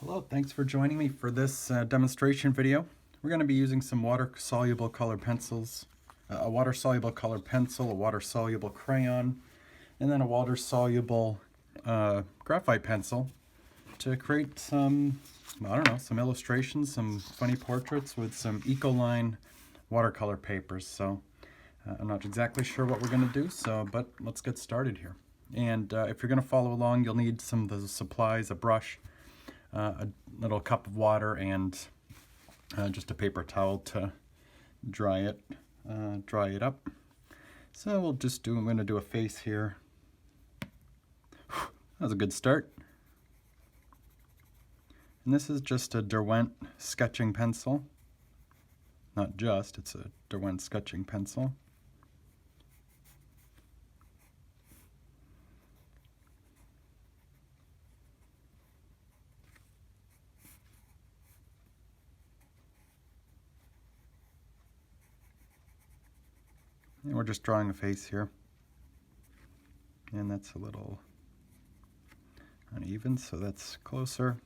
Hello, thanks for joining me for this demonstration video. We're going to be using some water-soluble color pencils, a water-soluble color pencil, a water-soluble crayon, and then a water-soluble graphite pencil to create some, some illustrations, some funny portraits with some Ecoline watercolor papers. So I'm not exactly sure what we're going to do, but let's get started here. And if you're going to follow along, you'll need some of the supplies, a brush, a little cup of water, and just a paper towel to dry it up. So I'm going to do a face here. That was a good start. And this is just a Derwent sketching pencil. Not just, it's a Derwent sketching pencil. And we're just drawing a face here. And that's a little uneven, so that's closer.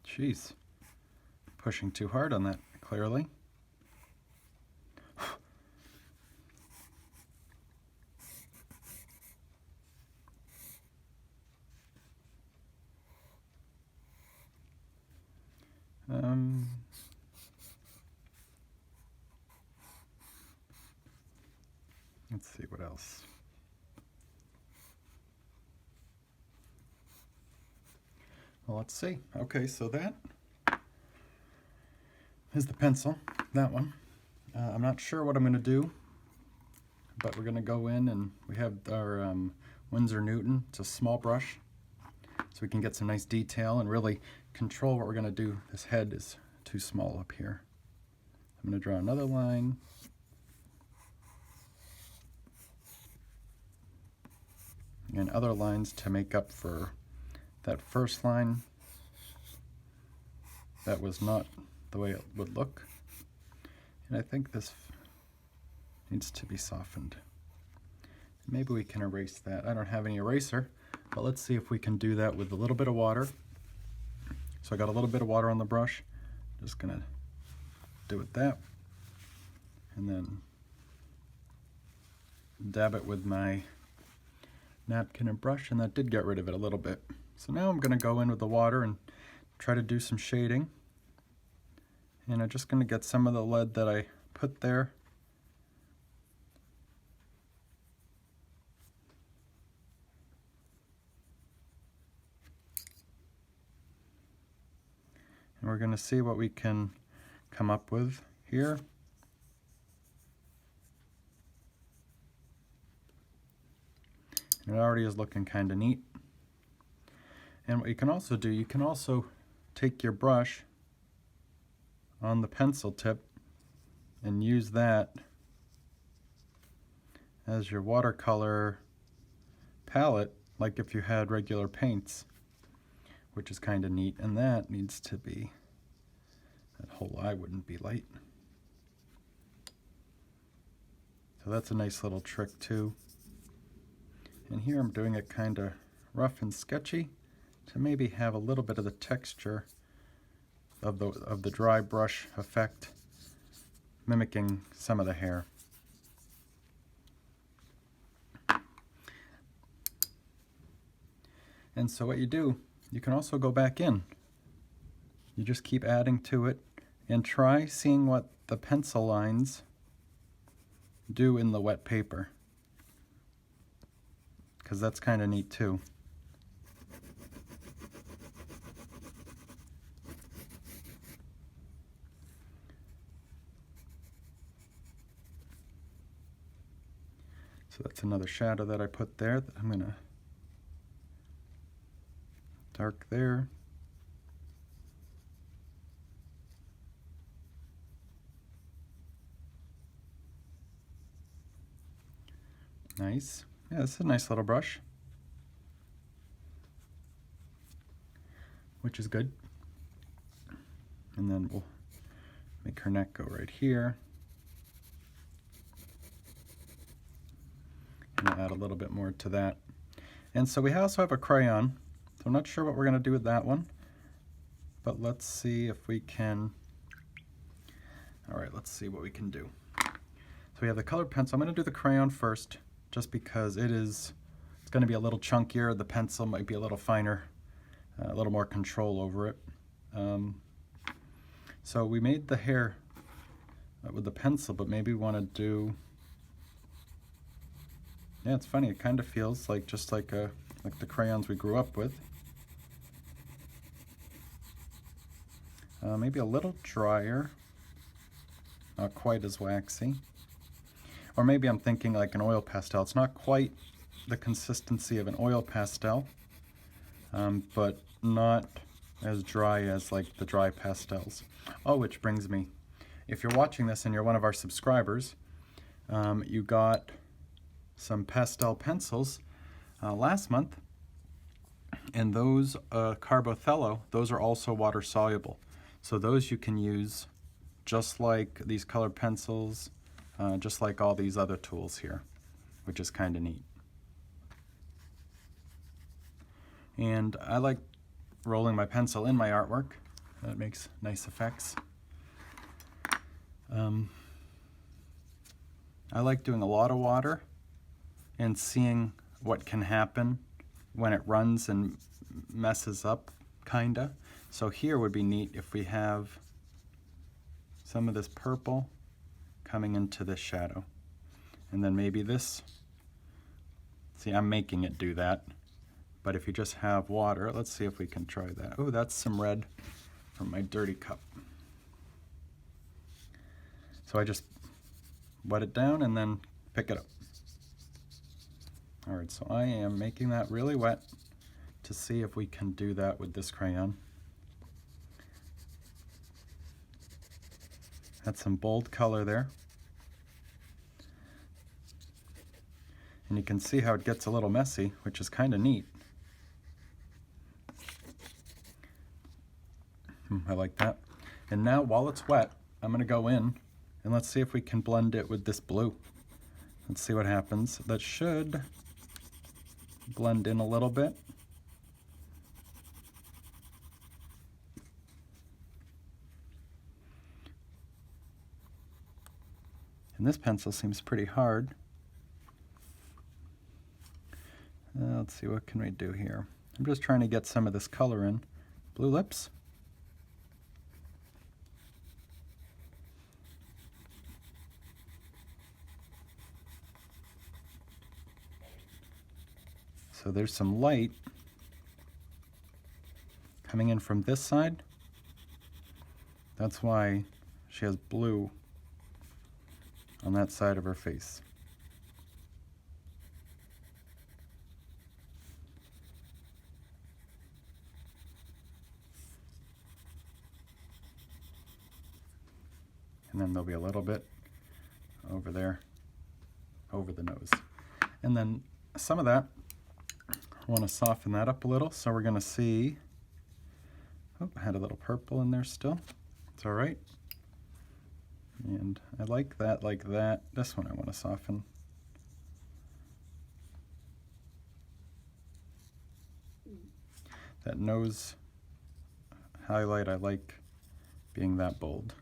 Jeez, pushing too hard on that, clearly. Let's see what else. Well, let's see. Okay, so that is the pencil, that one. I'm not sure what I'm going to do, but we're going to go in and we have our Winsor Newton. It's a small brush, so we can get some nice detail and really control what we're going to do. This head is too small up here. I'm going to draw another line. And other lines to make up for that first line. That was not the way it would look. And I think this needs to be softened. Maybe we can erase that. I don't have any eraser, but let's see if we can do that with a little bit of water. So I got a little bit of water on the brush. Just gonna do it that. And then dab it with my napkin and brush, and that did get rid of it a little bit. So now I'm going to go in with the water and try to do some shading. And I'm just going to get some of the lead that I put there. And we're going to see what we can come up with here. It already is looking kind of neat. And what you can also do, you can also take your brush on the pencil tip and use that as your watercolor palette, like if you had regular paints, which is kind of neat. And that needs to be, that whole eye wouldn't be light. So that's a nice little trick too. And here I'm doing it kind of rough and sketchy to maybe have a little bit of the texture of the dry brush effect, mimicking some of the hair. And so what you do, you can also go back in. You just keep adding to it and try seeing what the pencil lines do in the wet paper, because that's kind of neat too. So that's another shadow that I put there that I'm going to dark there. Nice. Yeah, this is a nice little brush, which is good. And then we'll make her neck go right here. And add a little bit more to that. And so we also have a crayon. So I'm not sure what we're going to do with that one. But let's see if we can... All right, let's see what we can do. So we have the colored pencil. I'm going to do the crayon first, just because it's going to be a little chunkier. The pencil might be a little finer, a little more control over it. So we made the hair with the pencil, but maybe we want to do... Yeah, it's funny. It kind of feels like just like the crayons we grew up with. Maybe a little drier, not quite as waxy. Or maybe I'm thinking like an oil pastel. It's not quite the consistency of an oil pastel, but not as dry as like the dry pastels. Oh, which brings me, if you're watching this and you're one of our subscribers, you got some pastel pencils last month, and those Carbothello, those are also water soluble. So those you can use just like these colored pencils, just like all these other tools here, which is kind of neat. And I like rolling my pencil in my artwork. That makes nice effects. I like doing a lot of water and seeing what can happen when it runs and messes up, kinda. So here would be neat if we have some of this purple coming into this shadow. And then maybe this, see, I'm making it do that. But if you just have water, let's see if we can try that. Oh, that's some red from my dirty cup. So I just wet it down and then pick it up. All right, so I am making that really wet to see if we can do that with this crayon. That's some bold color there. And you can see how it gets a little messy, which is kind of neat. I like that. And now while it's wet, I'm going to go in and let's see if we can blend it with this blue. Let's see what happens. That should blend in a little bit. And this pencil seems pretty hard. Let's see, what can we do here? I'm just trying to get some of this color in. Blue lips. So there's some light coming in from this side. That's why she has blue on that side of her face. And then there'll be a little bit over there, over the nose. And then some of that, I want to soften that up a little. So we're going to see, oh, I had a little purple in there still. It's all right. And I like that, like that. This one I want to soften. That nose highlight, I like being that bold.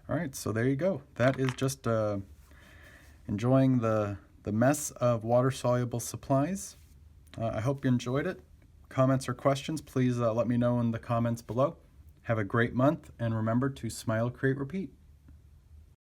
All right, so there you go. That is just enjoying the mess of water-soluble supplies. I hope you enjoyed it. Comments or questions, please let me know in the comments below. Have a great month, and remember to smile, create, repeat.